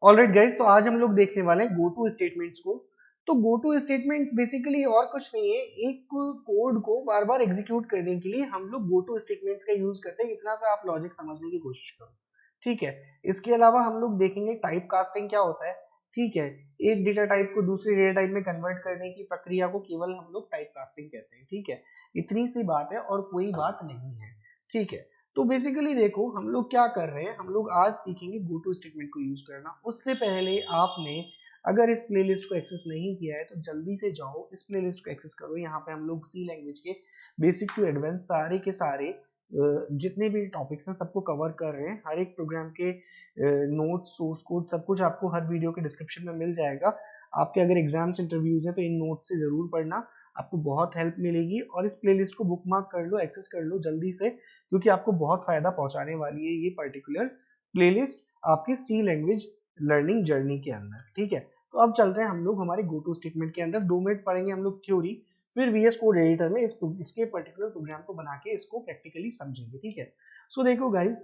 Alright guys, तो आज हम लोग देखने वाले हैं गो टू स्टेटमेंट्स को। तो गो टू स्टेटमेंट्स बेसिकली और कुछ नहीं है, एक कोड को बार बार एग्जीक्यूट करने के लिए हम लोग गो टू स्टेटमेंट्स का यूज करते हैं। इतना सा आप लॉजिक समझने की कोशिश करो, ठीक है। इसके अलावा हम लोग देखेंगे टाइप कास्टिंग क्या होता है, ठीक है। एक डेटा टाइप को दूसरे डेटा टाइप में कन्वर्ट करने की प्रक्रिया को केवल हम लोग टाइप कास्टिंग कहते हैं, ठीक है। इतनी सी बात है और कोई बात नहीं है, ठीक है। तो बेसिकली देखो हम लोग क्या कर रहे हैं, हम लोग आज सीखेंगे गो टू स्टेटमेंट को यूज करना। उससे पहले आपने अगर इस प्लेलिस्ट को एक्सेस नहीं किया है तो जल्दी से जाओ इस प्लेलिस्ट को एक्सेस करो। यहाँ पे हम लोग सी लैंग्वेज के बेसिक टू एडवांस सारे के सारे जितने भी टॉपिक्स हैं सबको कवर कर रहे हैं। हर एक प्रोग्राम के नोट्स, सोर्स कोड, सब कुछ आपको हर वीडियो के डिस्क्रिप्शन में मिल जाएगा। आपके अगर एग्जाम्स इंटरव्यूज हैं तो इन नोट से जरूर पढ़ना, आपको बहुत हेल्प मिलेगी। और इस प्लेलिस्ट को बुकमार्क कर लो, एक्सेस कर लो जल्दी से, क्योंकि आपको बहुत फायदा पहुंचाने वाली है ये पर्टिकुलर प्लेलिस्ट आपके सी लैंग्वेज लर्निंग जर्नी के अंदर, ठीक है। तो अब चलते हैं हम लोग हमारे गो टू स्टेटमेंट के अंदर। 2 मिनट पढ़ेंगे हम लोग थ्योरी, फिर वीएस कोड एडिटर में इसके पर्टिकुलर प्रोग्राम को बना के इसको प्रैक्टिकली समझेंगे, ठीक है। सो देखो गाइस,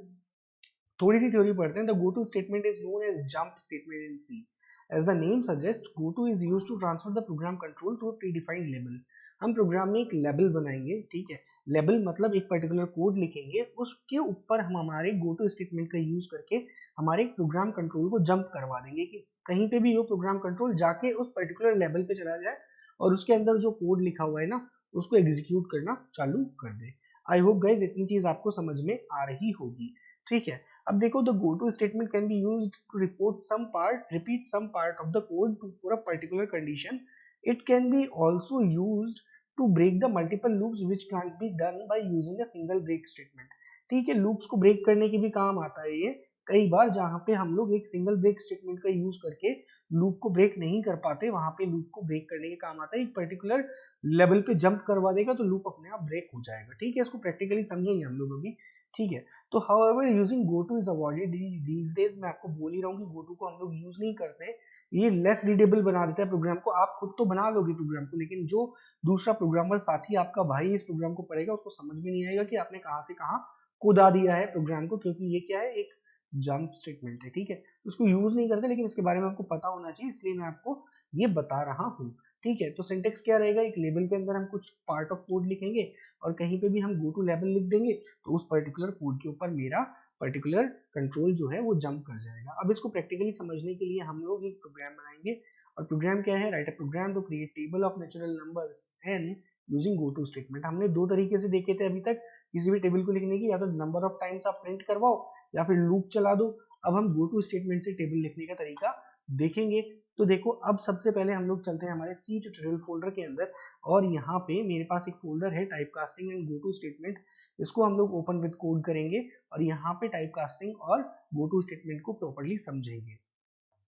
थोड़ी सी थ्योरी पढ़ते हैं। The go to statement is known as jump statement in C. As the name suggest, go to is used to transfer the program control to a predefined level. हम program में एक level बनाएंगे, ठीक है। Level मतलब एक particular code लिखेंगे, उसके ऊपर हम हमारे गो टू स्टेटमेंट का यूज करके हमारे प्रोग्राम कंट्रोल को जंप करवा देंगे कि कहीं पे भी वो प्रोग्राम कंट्रोल जाके उस पर्टिकुलर लेवल पे चला जाए और उसके अंदर जो कोड लिखा हुआ है ना उसको एग्जीक्यूट करना चालू कर दे। आई होप गाइज इतनी चीज आपको समझ में आ रही होगी, ठीक है। अब देखो, the go to statement can be used to repeat some part of the code for a particular condition. It can be also used to break the multiple loops which can be done by using a single break statement, ठीक है। Loops को break करने के भी काम आता है ये कई बार, जहां पे हम लोग एक सिंगल ब्रेक स्टेटमेंट का यूज करके लूप को ब्रेक नहीं कर पाते, वहां पे लूप को ब्रेक करने के काम आता है। एक पर्टिकुलर लेवल पे जंप करवा देगा तो लूप अपने आप ब्रेक हो जाएगा, ठीक है। इसको प्रैक्टिकली समझेंगे हम लोग अभी, ठीक है। तो however using goto is avoided these days. मैं आपको बोल ही रहा हूँ कि goto को हम लोग यूज नहीं करते, ये लेस रीडेबल बना देता है प्रोग्राम को। आप खुद तो बना लोगे प्रोग्राम को, लेकिन जो दूसरा प्रोग्रामर साथी आपका भाई इस प्रोग्राम को पढ़ेगा उसको समझ में नहीं आएगा कि आपने कहाँ से कहाँ कुदा दिया है प्रोग्राम को, क्योंकि ये क्या है, एक जंप स्टेटमेंट है, ठीक है। उसको यूज नहीं करते, लेकिन इसके बारे में आपको पता होना चाहिए, इसलिए मैं आपको ये बता रहा हूँ, ठीक है। तो सिंटेक्स क्या रहेगा, एक लेबल के अंदर हम कुछ पार्ट ऑफ कोड लिखेंगे और कहीं पे भी हम गो टू लेवल लिख देंगे तो उस पर्टिकुलर कोड के ऊपर मेरा पर्टिकुलर कंट्रोल जो है वो जंप कर जाएगा। अब इसको प्रैक्टिकली समझने के लिए हम लोग एक प्रोग्राम बनाएंगे, और प्रोग्राम क्या है, write a program to create table of natural numbers and using go to statement. हमने दो तरीके से देखे थे अभी तक किसी भी टेबल को लिखने की, या तो नंबर ऑफ टाइम्स आप प्रिंट करवाओ या फिर लूप चला दो। अब हम गो टू स्टेटमेंट से टेबल लिखने का तरीका देखेंगे। तो देखो, अब सबसे पहले हम लोग चलते हैं हमारे सी ट्यूटोरियल फोल्डर के अंदर, और यहाँ पे मेरे पास एक फोल्डर है type casting and go to statement. इसको हम लोग ओपन विद कोड करेंगे और यहाँ पे टाइप कास्टिंग और गो टू स्टेटमेंट को प्रॉपर्ली समझेंगे।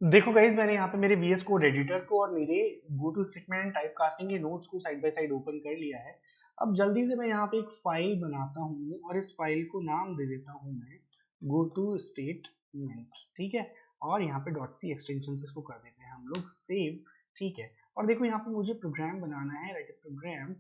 देखो गाइज, मैंने यहाँ पे मेरे वीएस कोड एडिटर को और मेरे go to statement type casting के नोट्स को साइड बाय साइड ओपन कर लिया है। अब जल्दी से मैं यहाँ पे एक फाइल बनाता हूँ और इस फाइल को नाम दे देता हूँ मैं गो टू स्टेटमेंट, ठीक है। और यहाँ पे डॉट सी एक्सटेंशन से इसको कर देते हैं हम लोग सेव, ठीक है। और देखो यहाँ पे मुझे प्रोग्राम बनाना है, write program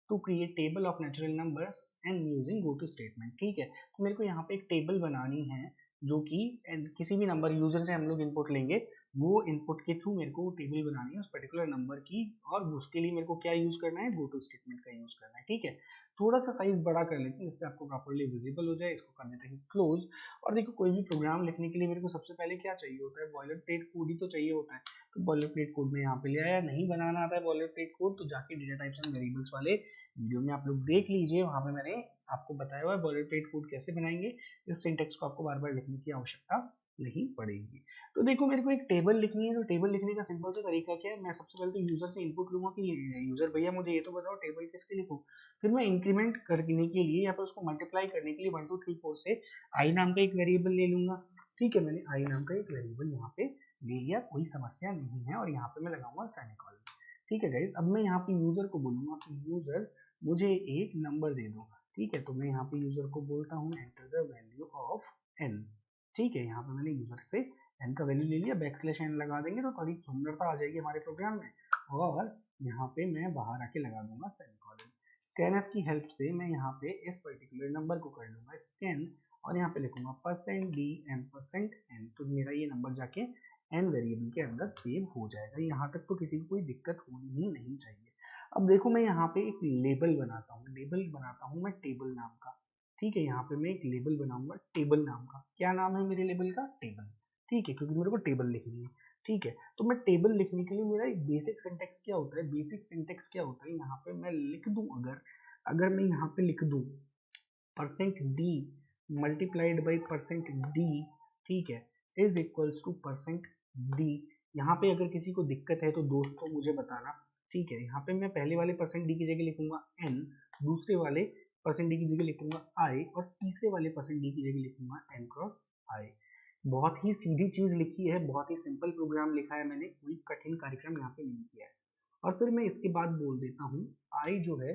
to create table of natural numbers and using go to statement, ठीक है। तो मेरे को यहाँ पे एक टेबल बनानी है जो कि किसी भी नंबर यूजर से हम लोग इनपुट लेंगे, वो इनपुट के थ्रू मेरे को टेबल बनानी है उस पर्टिकुलर नंबर की, और उसके लिए मेरे को क्या यूज करना है, गो टू स्टेटमेंट का यूज करना है, ठीक है। थोड़ा सा साइज बड़ा कर लेते हैं जिससे आपको प्रॉपर्ली विजिबल हो जाए। इसको कर देते हैं क्लोज। और देखो, कोई भी प्रोग्राम लिखने के लिए मेरे को सबसे पहले क्या चाहिए होता है, बॉयलर प्लेट कोड ही तो चाहिए होता है। तो बॉयलर प्लेट कोड में यहाँ पे ले आया। नहीं बनाना आता है बॉयलर प्लेट कोड तो जाके डेटा टाइप्स एंड वेरिएबल्स वाले वीडियो में आप लोग देख लीजिए, वहां पे मैंने आपको बताया हुआ है बॉयलर प्लेट कोड कैसे बनाएंगे। इस सिंटेक्स को आपको बार बार लिखने की आवश्यकता नहीं पड़ेगी। तो देखो, मेरे को एक टेबल लिखनी है। तो टेबल लिखने का सिंपल सा तरीका क्या है, मैं सबसे पहले तो यूजर से इनपुट लूंगा कि यूजर भैया मुझे ये तो बताओ टेबल किसके लिखूं। फिर मैं इंक्रीमेंट करने के लिए या फिर उसको मल्टीप्लाई करने के लिए 1 2 3 4 से आई नाम का एक वेरिएबल ले लूंगा, ठीक है। मैंने आई नाम का एक वेरिएबल यहाँ पे ले लिया, कोई समस्या नहीं है। और यहाँ पे मैं लगाऊंगा सेमीकोलन, ठीक है गाइस। अब मैं यहाँ पे यूजर को बोलूंगा कि यूजर मुझे एक नंबर दे दो, ठीक है। तो मैं यहाँ पे यूजर को बोलता हूँ enter the value of N, ठीक है। यहाँ पे मैंने यूजर से एन का वैल्यू ले लिया, बैकस्लैश एन लगा देंगे तो थोड़ी सुंदरता आ जाएगी हमारे प्रोग्राम में। और यहाँ पे मैं बाहर आके लगा दूंगा सेमीकोलन। स्कैनफ की हेल्प से मैं यहाँ पे इस पर्टिकुलर नंबर को कर लूंगा स्कैन, और यहाँ पे लिखूंगा %d m %n, तो मेरा ये नंबर जाके एन वेरिएबल के अंदर सेव हो जाएगा। यहाँ तक तो किसी को कोई दिक्कत होनी ही नहीं चाहिए। अब देखो मैं यहाँ पे एक लेबल बनाता हूँ मैं टेबल नाम का। ठीक है, यहाँ पे मैं एक लेबल बनाऊंगा टेबल नाम का। क्या नाम है मेरे लेबल का? टेबल। ठीक है, क्योंकि मेरे को टेबल लिखनी है। ठीक है, तो मैं टेबल लिखने के लिए मेरा एक बेसिक सिंटेक्स क्या होता है? बेसिक सिंटेक्स क्या होता है? यहाँ पे मैं लिख दूं, अगर मैं यहाँ पे लिख दूं %d मल्टीप्लाइड बाई %d, ठीक है, इज इक्वल्स टू %d। यहाँ पे अगर किसी को दिक्कत है तो दोस्तों मुझे बताना। ठीक है, यहाँ पे मैं पहले वाले %d की जगह लिखूंगा n, दूसरे वाले %d की जगह लिखूंगा i, और तीसरे वाले %d की जगह लिखूंगा n क्रॉस i। बहुत ही सीधी चीज लिखी है, बहुत ही सिंपल प्रोग्राम लिखा है मैंने, कोई कठिन कार्यक्रम यहाँ पे नहीं किया है। और फिर मैं इसके बाद बोल देता हूँ i जो है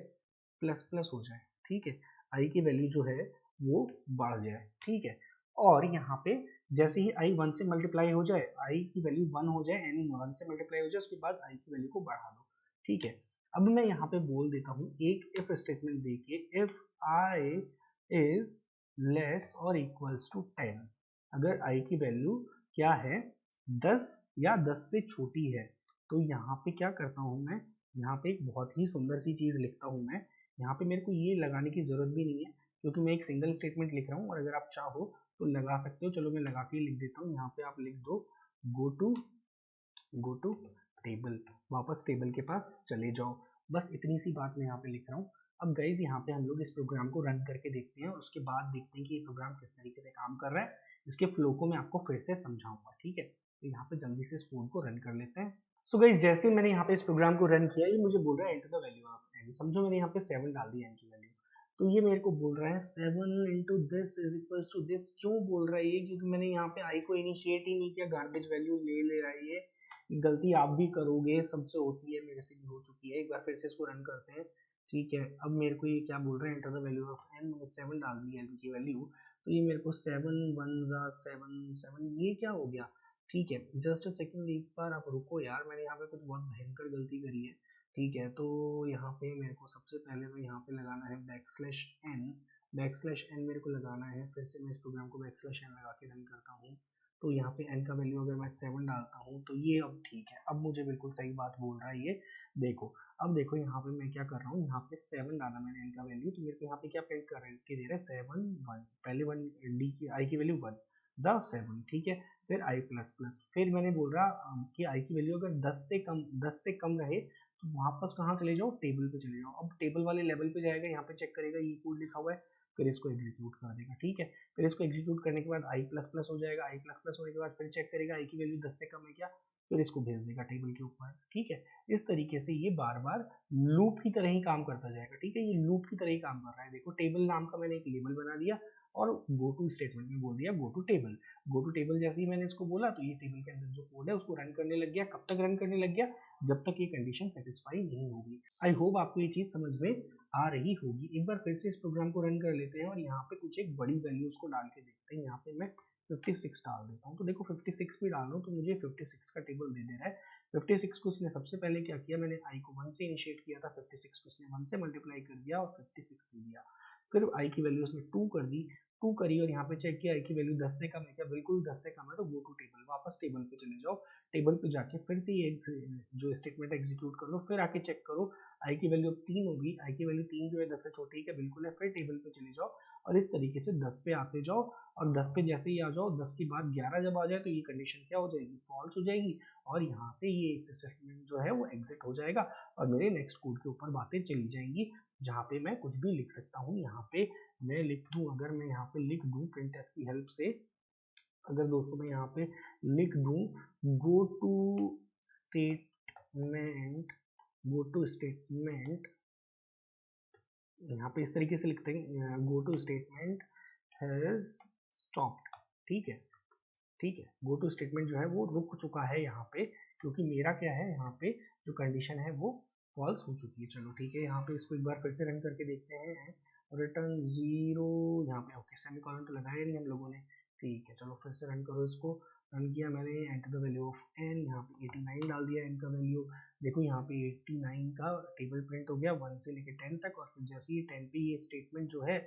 प्लस प्लस हो जाए। ठीक है, i की वैल्यू जो है वो बढ़ जाए। ठीक है, और यहाँ पे जैसे ही i 1 से मल्टीप्लाई हो जाए, i की वैल्यू 1 हो जाए, n 1 से मल्टीप्लाई हो जाए, उसके बाद i की वैल्यू को बढ़ा दो। ठीक है, अब मैं यहाँ पे बोल देता हूँ एक if स्टेटमेंट देके, if i is less or equals to 10, अगर i की वैल्यू क्या है 10 या 10 से छोटी है, तो यहाँ पे क्या करता हूँ मैं, यहाँ पे एक बहुत ही सुंदर सी चीज लिखता हूँ मैं। यहाँ पे मेरे को ये लगाने की जरूरत भी नहीं है, क्योंकि मैं एक सिंगल स्टेटमेंट लिख रहा हूँ, और अगर आप चाहो तो लगा सकते हो। चलो मैं लगा के लिख देता हूँ। यहाँ पे आप लिख दो गो टू टेबल, वापस टेबल के पास चले जाओ। बस इतनी सी बात मैं यहाँ पे लिख रहा हूँ। अब गाइज यहाँ पे हम लोग इस प्रोग्राम को रन करके देखते हैं, और उसके बाद देखते हैं कि ये प्रोग्राम किस तरीके से काम कर रहा है। इसके फ्लो को मैं आपको फिर से समझाऊंगा। ठीक है, तो यहाँ पे जल्दी से इस कोड को रन कर लेते हैं। सो गाइज जैसे मैंने यहाँ पे इस प्रोग्राम को रन किया, ये मुझे बोल रहा है enter the value of N. समझो मैंने यहाँ पे 7 डाल दिया एन की वैल्यू, तो ये मेरे को बोल रहा है 7 into this is equals to this. क्यों बोल रहा है ये? क्योंकि मैंने यहाँ पे आई को इनिशिएट ही नहीं किया, गार्बेज वैल्यू ले रहा है ये। गलती आप भी करोगे, सबसे होती है, मेरे से भी हो चुकी है। एक बार फिर से इसको रन करते हैं। ठीक है, अब मेरे को ये क्या बोल रहा है, enter the value of N. मैंने 7 डाल दी एन की वैल्यू, तो ये मेरे को 7 1 जा 7 7, ये क्या हो गया? ठीक है, जस्ट अ सेकंड, एक बार आप रुको यार, मैंने यहाँ पे कुछ बहुत भयंकर गलती करी है। ठीक है, तो यहाँ पे मेरे को सबसे पहले तो यहाँ पे लगाना है बैकस्लैश एन मेरे को लगाना है। फिर से मैं इस प्रोग्राम को बैकस्लैश एन लगा के रन करता हूँ, तो यहाँ पे n का वैल्यू अगर मैं 7 डालता हूँ, तो ये अब ठीक है, अब मुझे बिल्कुल सही बात बोल रहा है ये। देखो, अब देखो यहाँ पे मैं क्या कर रहा हूँ, यहाँ पे 7 डाला मैंने n का वैल्यू, तो मेरे को यहाँ पे क्या प्रिंट कर दे रहा है 7 1, पहले 1 d की i की वैल्यू 1 द 7। ठीक है, फिर i प्लस प्लस, फिर मैंने बोल रहा कि i की वैल्यू अगर 10 से कम रहे, तो वापस कहाँ चले जाओ, टेबल पे चले जाओ। अब टेबल वाले लेवल पे जाएगा, यहाँ पे चेक करेगा ये कोड लिखा हुआ है, फिर इसको एग्जीक्यूट कर देगा। ठीक है, फिर इसको एग्जीक्यूट करने के बाद i प्लस प्लस हो जाएगा, i प्लस प्लस होने के बाद फिर चेक करेगा i की वैल्यू 10 से कम है क्या, फिर इसको भेज देगा टेबल के ऊपर। ठीक है, इस तरीके से ये बार बार लूप की तरह ही काम करता जाएगा। ठीक है, ये लूप की तरह ही काम कर रहा है। देखो, टेबल नाम का मैंने एक लेबल बना दिया, और गो टू स्टेटमेंट में बोल दिया गो टू टेबल। जैसे ही मैंने इसको बोला, तो ये टेबल के अंदर जो कोड है उसको रन करने लग गया। कब तक रन करने लग गया? जब तक ये कंडीशन सेटिस्फाई नहीं होगी। आई होप आपको ये चीज समझ में आ रही होगी। एक बार फिर से इस प्रोग्राम को रन कर लेते हैं, और यहाँ पे कुछ एक बड़ी वैल्यू उसको डाल के देखते हैं। यहाँ पे मैं 56 डाल देता हूँ, तो देखो 56 भी डाल रहा हूँ, तो मुझे 56 का टेबल दे रहा है। 56 को इसने सबसे पहले क्या किया, मैंने i को 1 से इनिशिएट किया था, 56 को इसने 1 से मल्टीप्लाई कर दिया और 56 दे दिया। फिर i की वैल्यू उसने 2 कर दी, 2 करी, और यहाँ पे चेक किया i की वैल्यू 10 से कम है क्या, बिल्कुल 10 से कम है, तो गो टू टेबल, वापस टेबल पे चले जाओ। टेबल पे जाके फिर से ये जो स्टेटमेंट एग्जीक्यूट कर लो, फिर आके चेक करो i की वैल्यू 3 होगी, i की वैल्यू 3 जो है 10 से छोटी है क्या, बिल्कुल है, फिर टेबल पे चले जाओ, और इस तरीके से 10 पे आते जाओ। और 10 पे जैसे ही आ जाओ, 10 के बाद 11 जब आ जाए, तो ये कंडीशन क्या हो जाएगी, फॉल्स हो जाएगी, और यहाँ से ये स्टेटमेंट जो है वो एग्जिट हो जाएगा, और मेरे नेक्स्ट कोड के ऊपर बातें चली जाएंगी, जहाँ पे मैं कुछ भी लिख सकता हूँ। यहाँ पे मैं लिख दूं, अगर मैं यहाँ पे लिख दूं प्रिंटफ की हेल्प से, अगर दोस्तों मैं यहाँ पे लिख दूं गो टू स्टेटमेंट यहाँ पे इस तरीके से लिखते हैं, go to statement has stopped. ठीक है, ठीक है, गो टू स्टेटमेंट जो है वो रुक चुका है यहाँ पे, क्योंकि मेरा क्या है, यहाँ पे जो कंडीशन है वो फॉल्स हो चुकी है। चलो ठीक है, यहाँ पे इसको एक बार फिर से रन करके देखते हैं। रिटर्न 0, यहाँ पे ओके, सेमीकोलन तो लगाया नहीं हम लोगों ने। ठीक है, चलो फिर से रन करो इसको। रन किया मैंने, enter the value of N, यहाँ पे 89 डाल दिया एन का वैल्यू। देखो यहाँ पे 89 का टेबल प्रिंट हो गया 1 से लेके 10 तक, और फिर जैसे ही 10 पे ये स्टेटमेंट जो है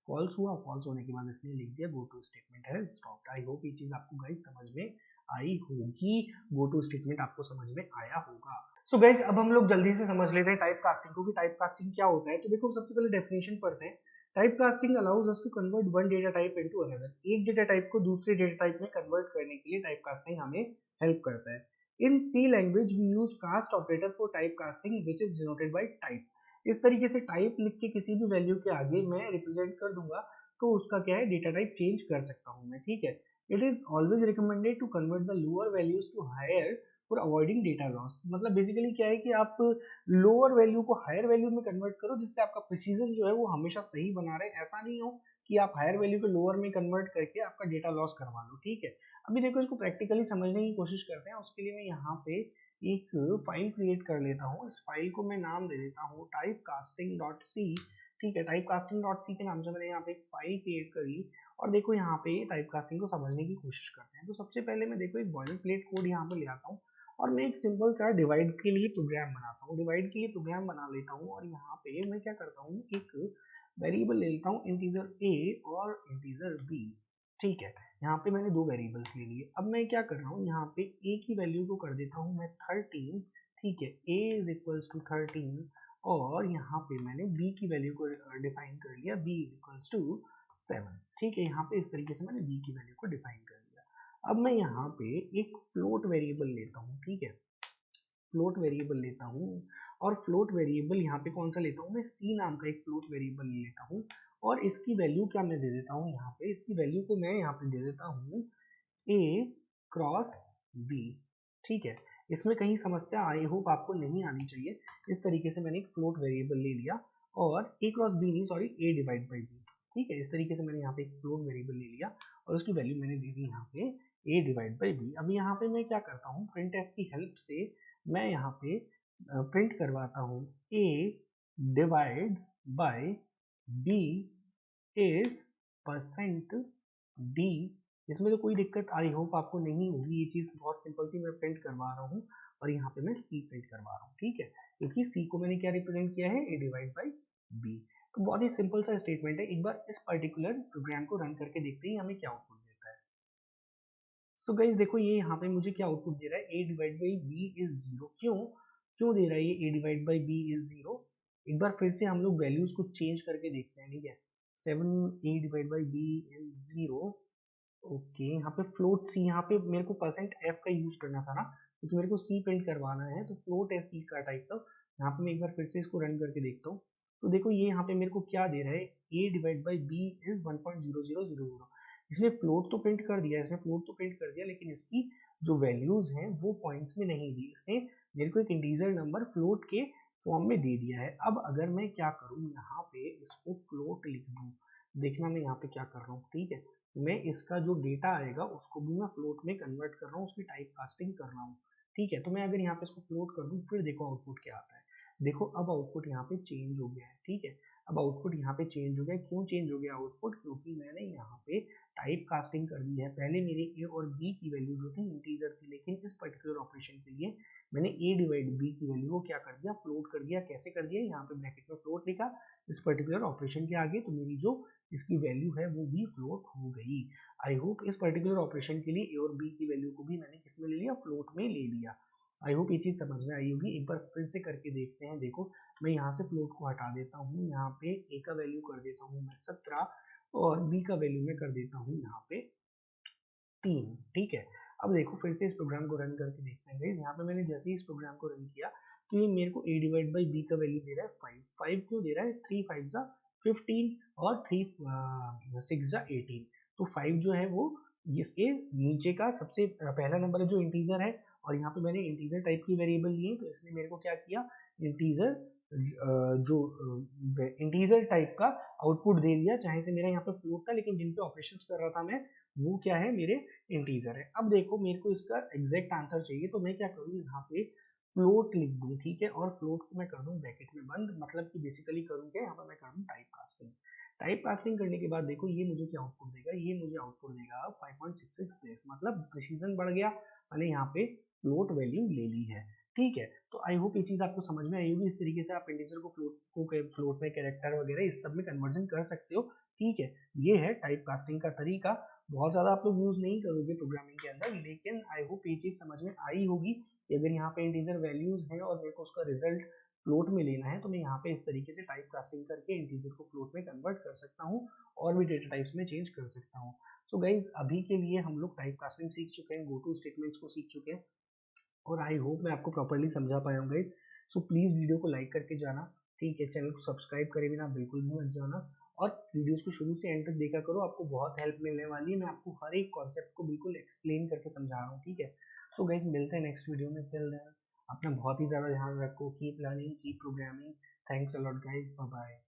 फॉल्स हुआ, फॉल्स होने के बाद इसने लिख दिया गो टू स्टेटमेंट है स्टॉप्ड। आई होप ये चीज आपको गाइस समझ में आई होगी। गो टू स्टेटमेंट आपको समझ में आया होगा। सो गाइस अब हम लोग जल्दी से समझ लेते हैं टाइप कास्टिंग को कि टाइप कास्टिंग क्या होता है। तो देखो सबसे पहले डेफिनेशन पढ़ते हैं। Type casting allows us to convert one data type into another. एक डेटा टाइप को दूसरे डेटा टाइप में कन्वर्ट करने के लिए टाइप कास्टिंग हमें हेल्प करता है। In C language we use cast operator for type casting which is denoted by type. इस तरीके से टाइप लिख के किसी भी वैल्यू के आगे मैं रिप्रेजेंट कर दूंगा तो उसका क्या है डेटा टाइप चेंज कर सकता हूं मैं, ठीक है। It is always recommended to convert the lower values to higher for avoiding data loss. मतलब बेसिकली क्या है कि आप लोअर वैल्यू को हायर वैल्यू में कन्वर्ट करो जिससे आपका प्रिसीजन जो है वो हमेशा सही बना रहे। ऐसा नहीं हो कि आप हायर वैल्यू को लोअर में कन्वर्ट करके आपका डेटा लॉस करवा लो, ठीक है। अभी देखो इसको प्रैक्टिकली समझने की कोशिश करते हैं। उसके लिए मैं यहाँ पे एक फाइल क्रिएट कर लेता हूँ। इस फाइल को मैं नाम दे देता हूँ typecasting.c, ठीक है। typecasting.c के नाम से मैंने यहाँ पे एक फाइल क्रिएट कर ली। और देखो यहाँ पे टाइप कास्टिंग को समझने की कोशिश करते हैं। तो सबसे पहले मैं देखो एक बॉयलर प्लेट कोड यहाँ पे ले आता हूँ और मैं एक सिंपल सा डिवाइड के लिए प्रोग्राम बनाता हूँ। डिवाइड के लिए प्रोग्राम बना लेता हूँ और यहाँ पे मैं क्या करता हूँ एक वेरिएबल ले लेता हूँ इंटीजर a और इंटीजर b, ठीक है। यहाँ पे मैंने दो वेरिएबल्स ले लिए। अब मैं क्या कर रहा हूँ यहाँ पे a की वैल्यू को कर देता हूँ मैं 13, ठीक है। a इज इक्वल्स टू 13 और यहाँ पे मैंने b की वैल्यू को डिफाइन कर लिया, b इज इक्वल्स टू 7, ठीक है। यहाँ पे इस तरीके से मैंने b की वैल्यू को डिफाइन कर लिया। अब मैं यहाँ पे एक फ्लोट वेरिएबल लेता हूँ, ठीक है। फ्लोट वेरिएबल लेता हूँ और फ्लोट वेरिएबल यहाँ पे कौन सा लेता हूँ मैं c नाम का एक फ्लोट वेरिएबल लेता हूँ और इसकी वैल्यू क्या मैं दे देता हूँ यहाँ पे, इसकी वैल्यू को मैं यहाँ पे दे देता हूँ a क्रॉस b, ठीक है। इसमें कहीं समस्या आई होप आपको नहीं आनी चाहिए। इस तरीके से मैंने एक फ्लोट वेरिएबल ले लिया और a क्रॉस b नहीं sorry a divide by b, ठीक है। इस तरीके से मैंने यहाँ पे एक फ्लोट वेरिएबल ले लिया और उसकी वैल्यू मैंने दे दी यहाँ पे a डिवाइड बाई b। अब यहाँ पे मैं क्या करता हूँ printf की हेल्प से मैं यहाँ पे प्रिंट करवाता हूँ a divide by b is percent d। इसमें तो कोई दिक्कत आई होप आपको नहीं होगी। ये चीज बहुत सिंपल सी मैं प्रिंट करवा रहा हूँ और यहाँ पे मैं c प्रिंट करवा रहा हूँ, ठीक है। क्योंकि c को मैंने क्या रिप्रेजेंट किया है a डिवाइड बाई b। तो बहुत ही सिंपल सा स्टेटमेंट है। एक बार इस पर्टिकुलर प्रोग्राम को रन करके देखते हैं हमें क्या आउटपुट देता है। सो गाइस देखो ये यहाँ पे मुझे क्या आउटपुट दे रहा है, a divide by b is 0। क्यों क्यों दे रहा है ये a divide by b is 0? एक बार फिर से हम लोग वैल्यूज को चेंज करके देखते हैं, ठीक है। 7 a divide by b is 0, okay. यहाँ पे फ्लोट सी, यहाँ पे मेरे को परसेंट एफ का यूज करना था ना क्योंकि मेरे को सी प्रिंट करवाना है। तो फ्लोट है सी का टाइप का। यहाँ पे मैं एक बार फिर से इसको रन करके देखता हूँ। तो देखो ये यहाँ पे मेरे को क्या दे रहा है, a divide by b is 1.0000। इसने फ्लोट तो प्रिंट कर दिया, इसने फ्लोट तो प्रिंट कर दिया लेकिन इसकी जो वैल्यूज हैं वो पॉइंट्स में नहीं दी। इसने मेरे को एक इंटीजर नंबर फ्लोट के फॉर्म में दे दिया है। अब अगर मैं क्या करूँ यहाँ पे इसको फ्लोट लिख दूँ, देखना मैं यहाँ पे क्या कर रहा हूँ, ठीक है। मैं इसका जो डेटा आएगा उसको भी मैं फ्लोट में कन्वर्ट कर रहा हूँ, उसकी टाइप कास्टिंग कर रहा हूँ, ठीक है। तो मैं अगर यहाँ पे इसको फ्लोट कर दूँ फिर देखो आउटपुट क्या आता है। देखो अब आउटपुट यहाँ पे चेंज हो गया है, ठीक है। अब आउटपुट यहाँ पे चेंज हो गया। क्यों चेंज हो गया आउटपुट? क्योंकि मैंने यहाँ पे टाइप कास्टिंग कर दी है। पहले मेरे a और b की वैल्यू जो थी इंटीजर थी, लेकिन इस पर्टिकुलर ऑपरेशन के लिए मैंने a डिवाइड b की वैल्यू को क्या कर दिया, फ्लोट कर दिया। कैसे कर दिया, यहाँ पे ब्रैकेट में फ्लोट लिखा इस पर्टिकुलर ऑपरेशन के आगे, तो मेरी जो इसकी वैल्यू है वो भी फ्लोट हो गई। आई होप इस पर्टिकुलर ऑपरेशन के लिए a और b की वैल्यू को भी मैंने किस में ले लिया, फ्लोट में ले लिया। आई होप ये चीज समझ में आई होगी। एक बार फिर से करके देखते हैं। देखो मैं यहाँ से फ्लोट को हटा देता हूँ, यहाँ पे a का वैल्यू कर देता हूँ मैं 17 और b का वैल्यू मैं कर देता हूँ यहाँ पे 3, ठीक है। अब देखो फिर से इस प्रोग्राम को रन करके देखते हैं। यहाँ पे मैंने जैसे ही इस प्रोग्राम को रन किया तो ये मेरे को a डिवाइड बाई b का वैल्यू दे रहा है 5। 5 क्यों दे रहा है, 3 5 जा 15 और 3 6 जा 18। तो 5 जो है वो इसके नीचे का सबसे पहला नंबर है जो इंटीजर है और यहाँ पे मैंने इंटीजर टाइप की वेरिएबल ली है। तो इसने मेरे को क्या किया, इंटीजर जो इंटीजर टाइप का आउटपुट दे दिया। चाहे से मेरा यहाँ पे फ्लोट था लेकिन जिन पे ऑपरेशंस कर रहा था मैं वो क्या है, मेरे इंटीजर है। अब देखो मेरे को इसका एग्जैक्ट आंसर चाहिए तो मैं क्या करूँ, यहाँ पे फ्लोट लिख दूँ, ठीक है। और फ्लोट को मैं कर दूँ ब्रैकेट में बंद, मतलब कि बेसिकली करूँ क्या, यहाँ पर मैं कर दूँ टाइप कास्टिंग। टाइप कास्टिंग करने के बाद देखो ये मुझे क्या आउटपुट देगा, ये मुझे आउटपुट देगा 5.66, मतलब प्रिसीजन बढ़ गया, मैंने यहाँ पे फ्लोट वैल्यू ले ली है, ठीक है। तो आई होप ये चीज आपको समझ में आई होगी। इस तरीके से आप इंटीजर को फ्लोट में कैरेक्टर वगैरह इस सब में कन्वर्जन कर सकते हो, ठीक है। ये है टाइप कास्टिंग का तरीका। बहुत ज़्यादा आप लोग यूज़ नहीं करोगे प्रोग्रामिंग के अंदर, लेकिन आई होप ये चीज़ समझ में आई होगी कि अगर यहाँ पे इंटीजर वैल्यूज़ हैं और मेरे को उसका रिजल्ट फ्लोट में लेना है तो मैं यहाँ पे इस तरीके से टाइप कास्टिंग करके इंटीजर को फ्लोट में कन्वर्ट कर सकता हूँ और भी डेटा टाइप्स में चेंज कर सकता हूँ। सो गाइज अभी के लिए हम लोग टाइप कास्टिंग सीख चुके हैं, गो टू स्टेटमेंट्स को सीख चुके हैं और आई होप मैं आपको प्रॉपर्ली समझा पाया हूँ गाइज। सो प्लीज़ वीडियो को लाइक करके जाना, ठीक है, चैनल को सब्सक्राइब करे बिना बिल्कुल भी मत जाना और वीडियोस को शुरू से एंड तक देखा करो, आपको बहुत हेल्प मिलने वाली है। मैं आपको हर एक कॉन्सेप्ट को बिल्कुल एक्सप्लेन करके समझा रहा हूँ, ठीक है। सो गाइज मिलते हैं नेक्स्ट वीडियो में, टिल देन अपना बहुत ही ज़्यादा ध्यान रखो, keep learning, keep programming. Thanks a lot guys, bye bye.